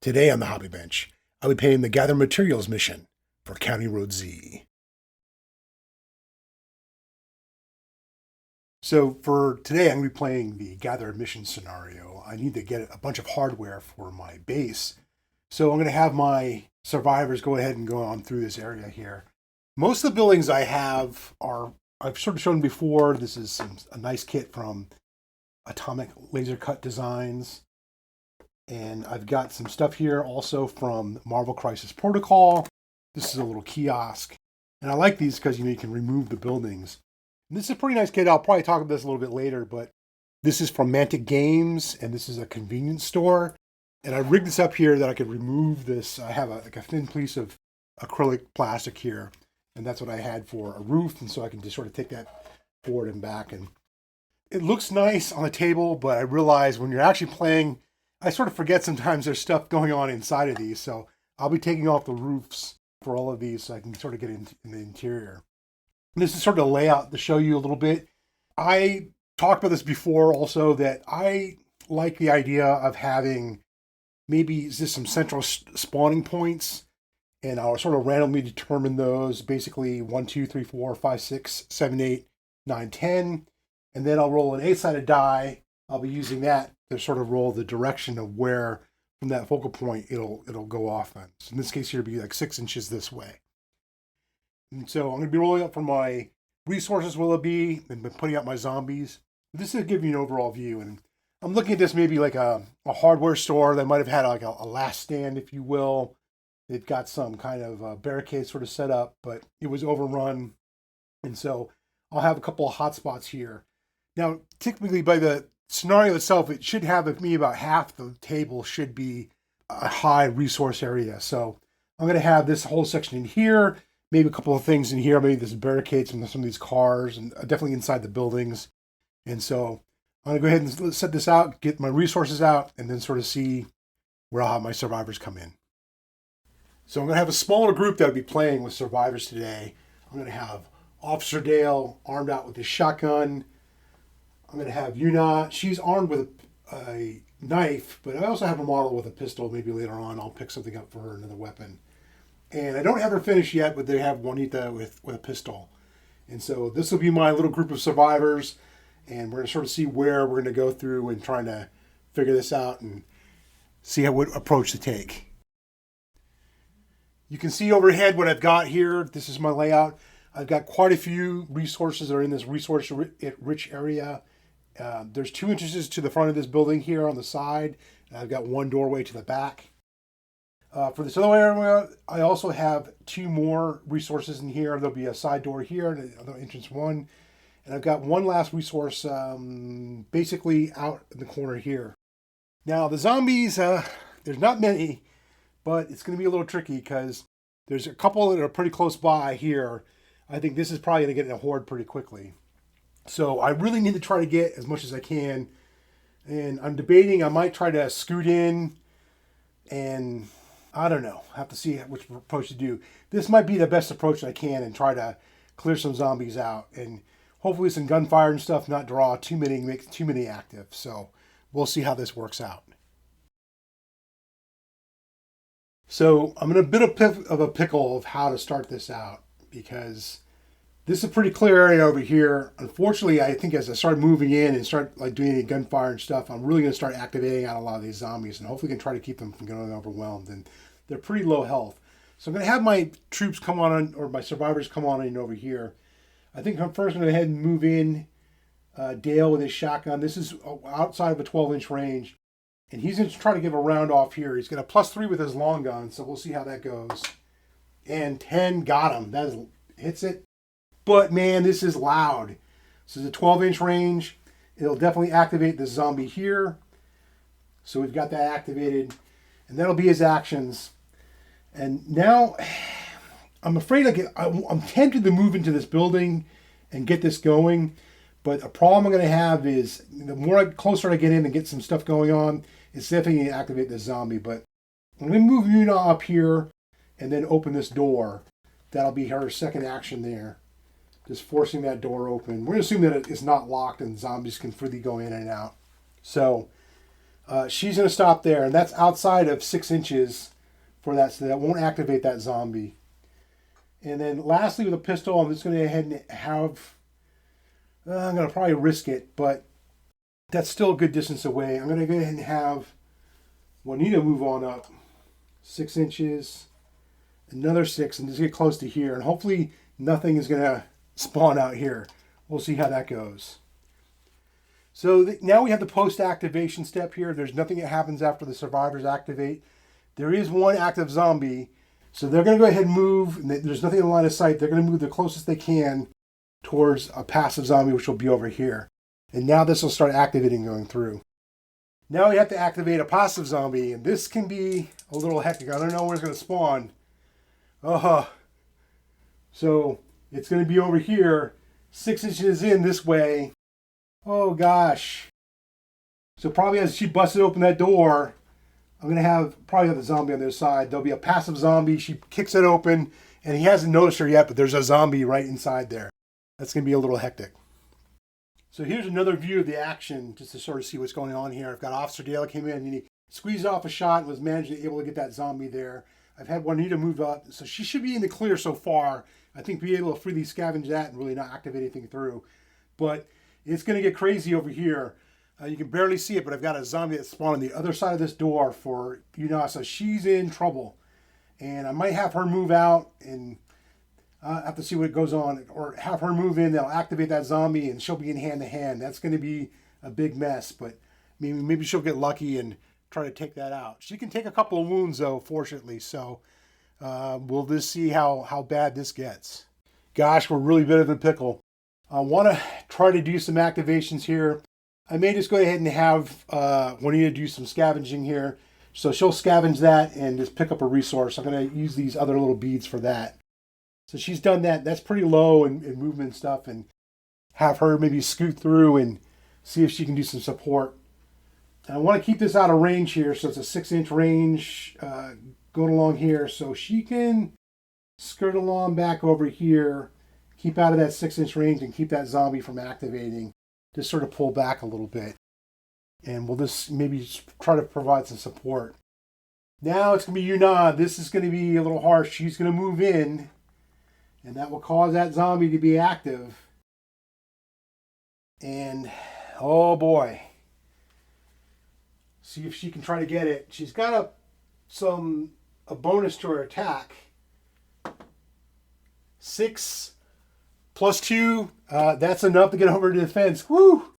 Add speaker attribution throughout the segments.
Speaker 1: Today on the Hobby Bench, I'll be playing the Gather Materials mission for County Road Z. So for today, I'm going to be playing the Gather mission scenario. I need to get a bunch of hardware for my base. So I'm going to have my survivors go ahead and go on through this area here. Most of the buildings I have are, I've sort of shown before. This is a nice kit from Atomic Laser Cut Designs. And I've got some stuff here also from Marvel Crisis Protocol. This is a little kiosk. And I like these because, you can remove the buildings. And this is a pretty nice kit. I'll probably talk about this a little bit later, but this is from Mantic Games, and this is a convenience store. And I rigged this up here that I could remove this. I have a thin piece of acrylic plastic here, and that's what I had for a roof. And so I can just sort of take that forward and back. And it looks nice on the table, but I realize when you're actually playing, I sort of forget sometimes there's stuff going on inside of these. So I'll be taking off the roofs for all of these so I can sort of get in the interior. And this is sort of a layout to show you a little bit. I talked about this before also, that I like the idea of having maybe just some central spawning points, and I'll sort of randomly determine those, basically 1, 2, 3, 4, 5, 6, 7, 8, 9, 10. And then I'll roll an 8-sided die. I'll be using that to sort of roll the direction of where from that focal point it'll go off on. So in this case here, it'll be like 6 inches this way. And so I'm going to be rolling up for my resources, will it be, and putting out my zombies. This is to give you an overall view. And I'm looking at this maybe like a hardware store. They might have had like a last stand, if you will. They've got some kind of barricade sort of set up, but it was overrun. And so I'll have a couple of hot spots here. Now, typically by the scenario itself, it should have maybe about half the table should be a high resource area. So I'm going to have this whole section in here, maybe a couple of things in here, maybe this barricades from some of these cars, and definitely inside the buildings. And so I'm going to go ahead and set this out, get my resources out, and then sort of see where I'll have my survivors come in. So I'm going to have a smaller group that will be playing with survivors today. I'm going to have Officer Dale armed out with his shotgun. I'm going to have Yuna. She's armed with a knife, but I also have a model with a pistol. Maybe later on I'll pick something up for her, another weapon. And I don't have her finished yet, but they have Juanita with a pistol. And so this will be my little group of survivors, and we're going to sort of see where we're going to go through and trying to figure this out and see what approach to take. You can see overhead what I've got here. This is my layout. I've got quite a few resources that are in this resource-rich area. There's 2 entrances to the front of this building here on the side. And I've got 1 doorway to the back. For this other area, I also have 2 more resources in here. There'll be a side door here and another entrance 1. And I've got 1 last resource basically out in the corner here. Now, the zombies, there's not many, but it's going to be a little tricky because there's a couple that are pretty close by here. I think this is probably going to get in a horde pretty quickly. So I really need to try to get as much as I can. And I'm debating, I might try to scoot in and I don't know. I have to see which approach to do. This might be the best approach I can and try to clear some zombies out. And hopefully some gunfire and stuff, not draw too many, make too many active. So we'll see how this works out. So I'm in a bit of a pickle of how to start this out because this is a pretty clear area over here. Unfortunately, I think as I start moving in and start like doing any gunfire and stuff, I'm really going to start activating out a lot of these zombies and hopefully can try to keep them from getting overwhelmed. And they're pretty low health. So I'm going to have my troops come on, or my survivors come on in over here. I think I'm first going to go ahead and move in Dale with his shotgun. This is outside of a 12-inch range. And he's going to try to give a round off here. He's got a +3 with his long gun, so we'll see how that goes. And 10 got him. That hits it. But man, this is loud. This is a 12-inch range. It'll definitely activate the zombie here. So we've got that activated. And that'll be his actions. And now, I'm afraid I'm tempted to move into this building and get this going. But a problem I'm going to have is the closer I get in and get some stuff going on, it's definitely going to activate the zombie. But I'm going to move Yuna up here and then open this door. That'll be her second action there. Just forcing that door open. We're going to assume that it's not locked and zombies can freely go in and out. So she's going to stop there, and that's outside of 6 inches for that, so that won't activate that zombie. And then lastly, with a pistol, I'm just going to go ahead and have, I'm going to probably risk it, but that's still a good distance away. I'm going to go ahead and have Juanita move on up 6 inches, another 6, and just get close to here. And hopefully nothing is going to spawn out here. We'll see how that goes. So now we have the post-activation step here. There's nothing that happens after the survivors activate. There is one active zombie. So they're going to go ahead and move. And there's nothing in line of sight. They're going to move the closest they can towards a passive zombie, which will be over here. And now this will start activating going through. Now we have to activate a passive zombie. And this can be a little hectic. I don't know where it's going to spawn. So it's going to be over here, 6 inches in this way. Oh gosh. So probably as she busted open that door, I'm going to have probably the zombie on the other side. There'll be a passive zombie. She kicks it open, and he hasn't noticed her yet, but there's a zombie right inside there. That's going to be a little hectic. So here's another view of the action, just to sort of see what's going on here. I've got Officer Dale came in, and he squeezed off a shot and was able to get that zombie there. I've had Juanita move up, so she should be in the clear so far. I think be able to freely scavenge that and really not activate anything through. But it's going to get crazy over here. You can barely see it, but I've got a zombie that spawned on the other side of this door for Yuna, so she's in trouble. And I might have her move out and have to see what goes on, or have her move in. They'll activate that zombie, and she'll be in hand-to-hand. That's going to be a big mess, but maybe she'll get lucky and try to take that out. She can take a couple of wounds, though, fortunately, so we'll just see how bad this gets. Gosh, we're really bit of a pickle. I want to try to do some activations here. I may just go ahead and have Juanita do some scavenging here. So she'll scavenge that and just pick up a resource. I'm going to use these other little beads for that. So she's done that. That's pretty low in movement and stuff. And have her maybe scoot through and see if she can do some support. And I want to keep this out of range here. So it's a 6-inch range going along here. So she can skirt along back over here. Keep out of that 6-inch range and keep that zombie from activating. Just sort of pull back a little bit. And we'll just maybe try to provide some support. Now it's going to be Yuna. This is going to be a little harsh. She's going to move in. And that will cause that zombie to be active. And, oh boy. See if she can try to get it. She's got a bonus to her attack. 6 plus 2. That's enough to get over to the fence. Woo!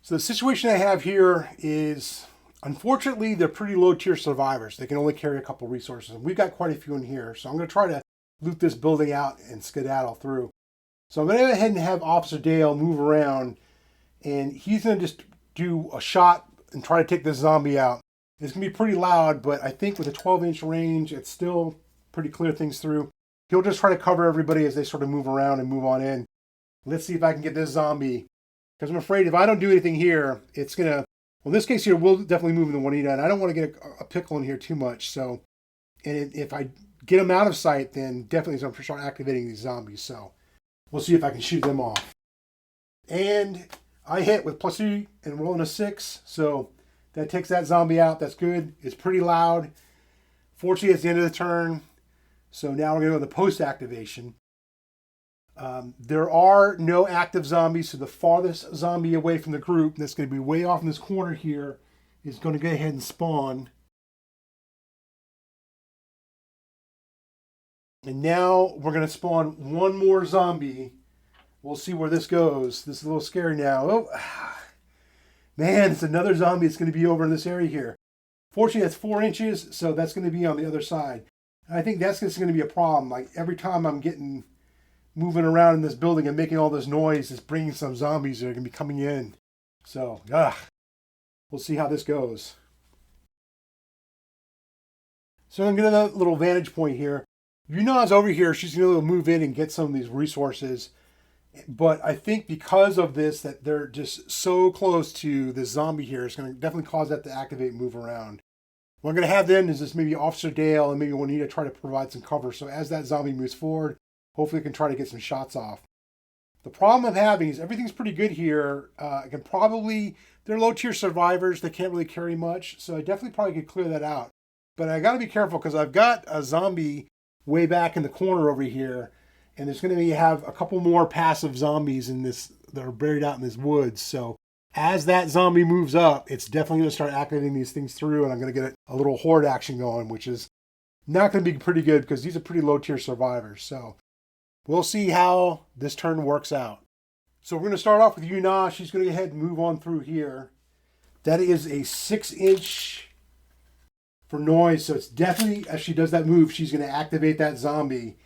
Speaker 1: So the situation I have here is, unfortunately, they're pretty low tier survivors. They can only carry a couple resources. And we've got quite a few in here. So I'm going to try to loot this building out and skedaddle through. So I'm going to go ahead and have Officer Dale move around. And he's going to just do a shot and try to take this zombie out. It's going to be pretty loud, but I think with a 12-inch range, it's still pretty clear things through. He'll just try to cover everybody as they sort of move around and move on in. Let's see if I can get this zombie. Because I'm afraid if I don't do anything here, it's going to... Well, in this case here, we'll definitely move in the Juanita, and I don't want to get a pickle in here too much. So, and if I get them out of sight, then definitely I'm going to start activating these zombies. So we'll see if I can shoot them off. And I hit with +3 and rolling a 6. So that takes that zombie out. That's good. It's pretty loud. Fortunately, it's the end of the turn. So now we're going to go to the post-activation. There are no active zombies, so the farthest zombie away from the group, that's going to be way off in this corner here, is going to go ahead and spawn. And now we're going to spawn one more zombie. We'll see where this goes. This is a little scary now. Oh, man, it's another zombie that's going to be over in this area here. Fortunately, that's 4 inches, so that's going to be on the other side. And I think that's just going to be a problem. Like, every time I'm moving around in this building and making all this noise, it's bringing some zombies that are going to be coming in. So, we'll see how this goes. So I'm going to get a little vantage point here. Yuna's over here. She's going to move in and get some of these resources. But I think because of this, that they're just so close to this zombie here, it's going to definitely cause that to activate and move around. What I'm going to have then is just maybe Officer Dale and maybe Juanita try to provide some cover. So as that zombie moves forward, hopefully we can try to get some shots off. The problem I'm having is everything's pretty good here. I can probably, they're low tier survivors. They can't really carry much. So I definitely probably could clear that out. But I got to be careful because I've got a zombie way back in the corner over here. And there's going to have a couple more passive zombies in this that are buried out in this woods. So as that zombie moves up, it's definitely going to start activating these things through. And I'm going to get a little horde action going, which is not going to be pretty good because these are pretty low tier survivors. So we'll see how this turn works out. So we're going to start off with Yuna. She's going to go ahead and move on through here. That is a 6-inch for noise. So it's definitely, as she does that move, she's going to activate that zombie.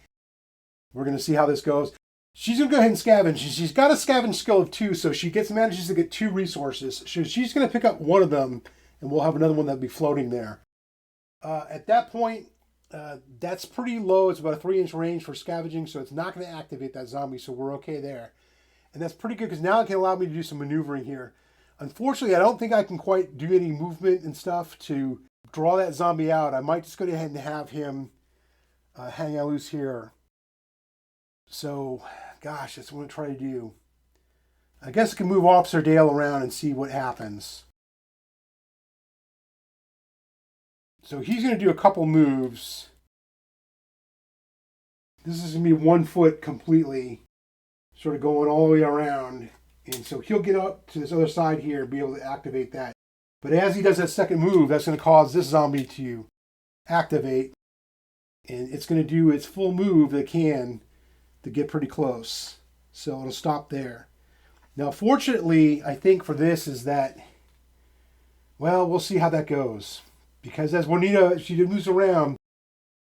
Speaker 1: We're going to see how this goes. She's going to go ahead and scavenge. She's got a scavenge skill of 2, so she manages to get 2 resources. So she's going to pick up one of them, and we'll have another one that'll be floating there. At that point, that's pretty low. It's about a 3-inch range for scavenging, so it's not going to activate that zombie, so we're okay there. And that's pretty good because now it can allow me to do some maneuvering here. Unfortunately, I don't think I can quite do any movement and stuff to draw that zombie out. I might just go ahead and have him hang out loose here. So, gosh, that's what I'm going to try to do. I guess I can move Officer Dale around and see what happens. So he's going to do a couple moves. This is going to be 1 foot completely, sort of going all the way around. And so he'll get up to this other side here and be able to activate that. But as he does that second move, that's going to cause this zombie to activate. And it's going to do its full move that it can to get pretty close. So it'll stop there. Now, fortunately, I think for this is that, well, we'll see how that goes. Because as Juanita, she moves around,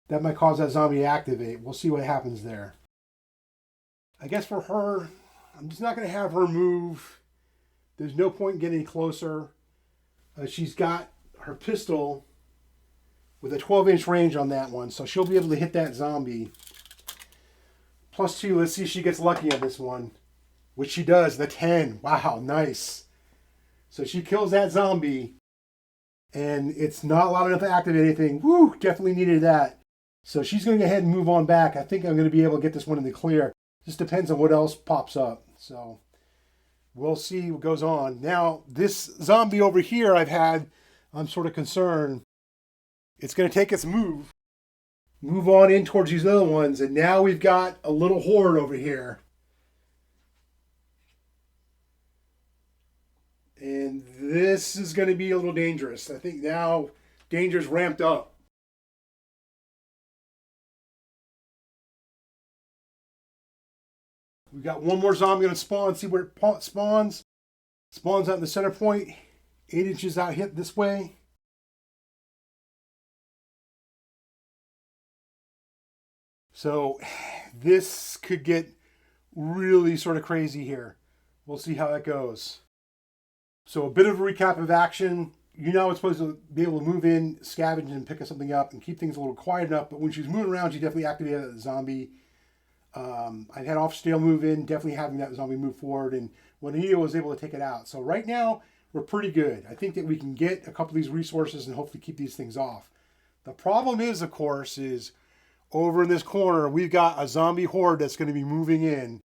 Speaker 1: that might cause that zombie to activate. We'll see what happens there. I guess for her, I'm just not going to have her move. There's no point in getting any closer. She's got her pistol with a 12-inch range on that one, so she'll be able to hit that zombie. +2, let's see if she gets lucky on this one, which she does, the 10. Wow, nice. So she kills that zombie. And it's not loud enough to activate anything. Woo, definitely needed that. So she's going to go ahead and move on back. I think I'm going to be able to get this one in the clear. Just depends on what else pops up. So we'll see what goes on. Now, this zombie over here I'm sort of concerned. It's going to take its move on in towards these other ones. And now we've got a little horde over here. And this is going to be a little dangerous. I think now danger's ramped up. We got one more zombie going to spawn. See where it spawns. Spawns out in the center point. 8 inches out hit this way. So this could get really sort of crazy here. We'll see how that goes. So a bit of a recap of action. You know, it's supposed to be able to move in, scavenge, and pick something up and keep things a little quiet enough. But when she was moving around, she definitely activated the zombie. I had Officer Dale move in, definitely having that zombie move forward. And Juanita was able to take it out. So right now, we're pretty good. I think that we can get a couple of these resources and hopefully keep these things off. The problem is, of course, is over in this corner, we've got a zombie horde that's going to be moving in.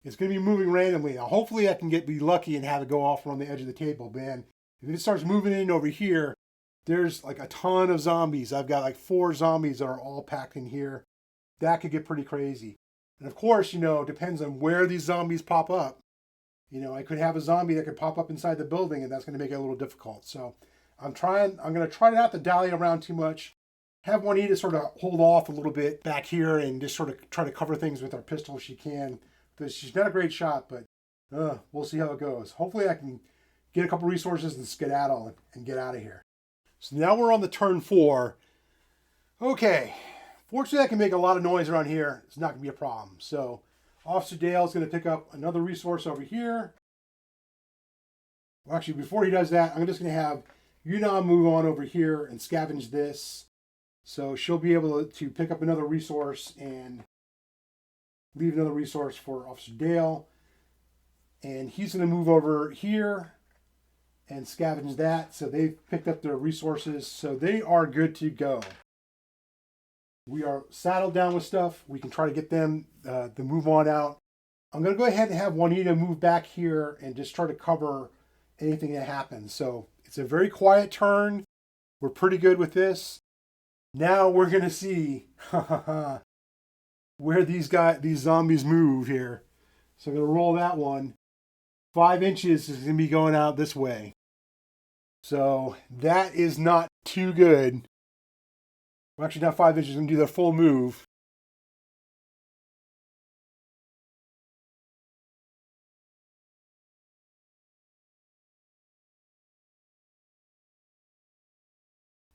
Speaker 1: It's going to be moving randomly. Now, hopefully I can be lucky and have it go off on the edge of the table, man. If it starts moving in over here, there's like a ton of zombies. I've got like 4 zombies that are all packed in here. That could get pretty crazy. And of course, you know, it depends on where these zombies pop up. You know, I could have a zombie that could pop up inside the building, and that's going to make it a little difficult. So I'm going to try not to dally around too much. Have Juanita sort of hold off a little bit back here and just sort of try to cover things with her pistol if she can. Because she's not a great shot, but we'll see how it goes. Hopefully I can get a couple resources and skedaddle and get out of here. So now we're on the turn 4. Okay. Fortunately, I can make a lot of noise around here. It's not going to be a problem. So Officer Dale is going to pick up another resource over here. Well, actually, before he does that, I'm just going to have Yuna move on over here and scavenge this. So she'll be able to pick up another resource and leave another resource for Officer Dale. And he's going to move over here and scavenge that. So they've picked up their resources. So they are good to go. We are saddled down with stuff. We can try to get them to move on out. I'm going to go ahead and have Juanita move back here and just try to cover anything that happens. So it's a very quiet turn. We're pretty good with this. Now we're going to see where these zombies move here. So I'm going to roll that one. 5 inches is going to be going out this way. So that is not too good. Well, actually, not 5 inches, going to do their full move.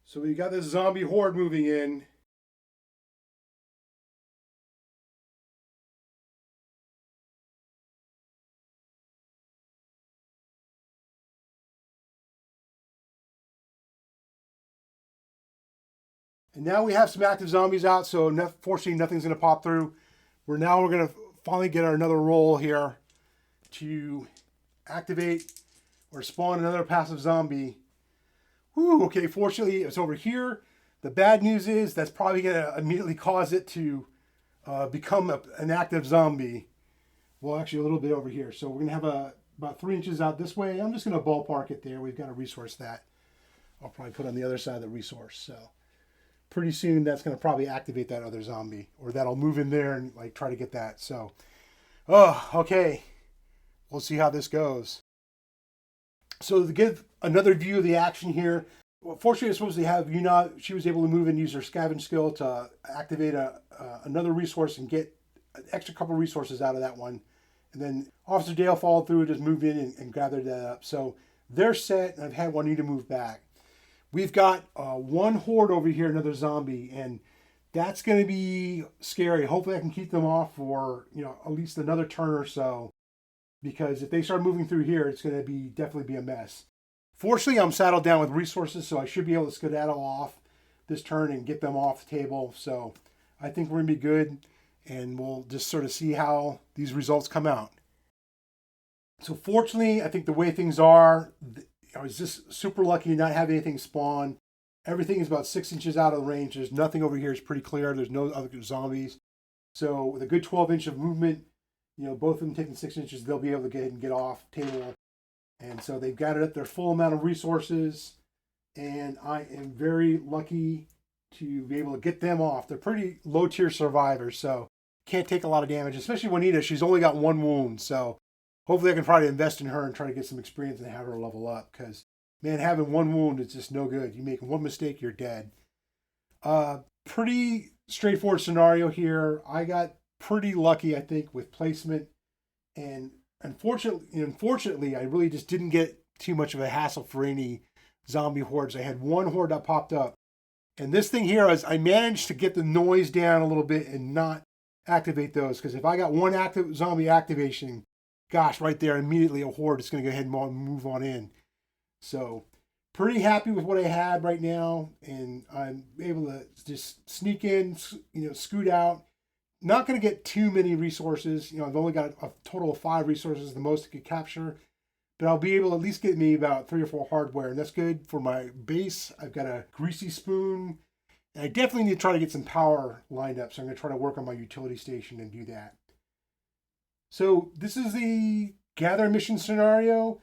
Speaker 1: So we got this zombie horde moving in. And now we have some active zombies out, so fortunately nothing's going to pop through. We're going to finally get another roll here to activate or spawn another passive zombie. Whew, okay, fortunately it's over here. The bad news is that's probably going to immediately cause it to become an active zombie. Well, actually a little bit over here. So we're going to have about 3 inches out this way. I'm just going to ballpark it there. We've got to resource that. I'll probably put on the other side of the resource. So pretty soon that's going to probably activate that other zombie, or that'll move in there and like try to get that. So, oh, okay. We'll see how this goes. So to give another view of the action here, well, fortunately, I suppose they have she was able to move and use her scavenge skill to activate another resource and get an extra couple resources out of that one. And then Officer Dale followed through, just moved in and gathered that up. So they're set, and I've had Juanita move back. We've got one horde over here, another zombie, and that's going to be scary. Hopefully I can keep them off for, at least another turn or so, because if they start moving through here, it's going to definitely be a mess. Fortunately, I'm saddled down with resources, so I should be able to skedaddle off this turn and get them off the table. So I think we're going to be good, and we'll just sort of see how these results come out. So fortunately, I think the way things are, I was just super lucky to not have anything spawn. Everything is about 6 inches out of the range. There's nothing over here. It's pretty clear. There's no other zombies. So with a good 12 inch of movement, both of them taking 6 inches, they'll be able to get off table. And so they've gathered up their full amount of resources. And I am very lucky to be able to get them off. They're pretty low tier survivors, so can't take a lot of damage, especially Juanita. She's only got 1 wound. So hopefully I can try to invest in her and try to get some experience and have her level up, because, man, having 1 wound is just no good. You make 1 mistake, you're dead. Pretty straightforward scenario here. I got pretty lucky, I think, with placement. And unfortunately, I really just didn't get too much of a hassle for any zombie hordes. I had 1 horde that popped up. And this thing here is I managed to get the noise down a little bit and not activate those, because if I got 1 active zombie activation, gosh, right there, immediately a horde is going to go ahead and move on in. So pretty happy with what I had right now, and I'm able to just sneak in, scoot out. Not going to get too many resources. I've only got a total of 5 resources, the most I could capture. But I'll be able to at least get me about 3 or 4 hardware, and that's good for my base. I've got a greasy spoon, and I definitely need to try to get some power lined up, so I'm going to try to work on my utility station and do that. So this is the gather mission scenario.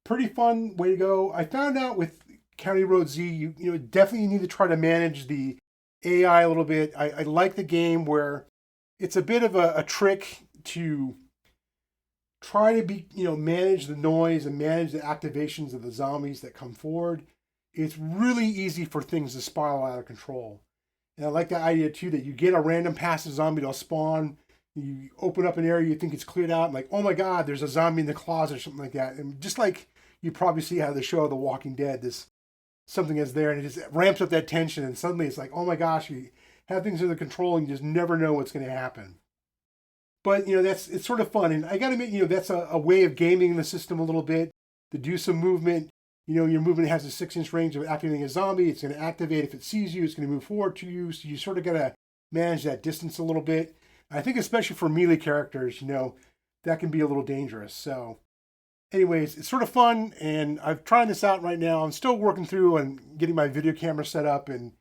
Speaker 1: Pretty fun way to go. I found out with County Road Z, you definitely need to try to manage the AI a little bit. I like the game where it's a bit of a trick to try to manage the noise and manage the activations of the zombies that come forward. It's really easy for things to spiral out of control. And I like the idea too that you get a random passive zombie to spawn. You open up an area you think it's cleared out, and like, oh my God, there's a zombie in the closet or something like that. And just like you probably see out of the show The Walking Dead, something is there, and it just ramps up that tension, and suddenly it's like, oh my gosh, you have things under control, and you just never know what's going to happen. But it's sort of fun, and I got to admit, that's a way of gaming the system a little bit to do some movement. Your movement has a 6 inch range of activating a zombie. It's going to activate if it sees you. It's going to move forward to you. So you sort of got to manage that distance a little bit. I think especially for melee characters, that can be a little dangerous. So anyways, it's sort of fun, and I'm trying this out right now. I'm still working through and getting my video camera set up and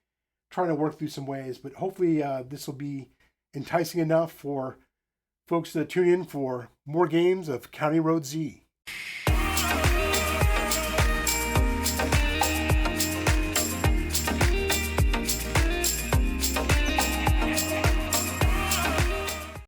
Speaker 1: trying to work through some ways, but hopefully this will be enticing enough for folks to tune in for more games of County Road Z.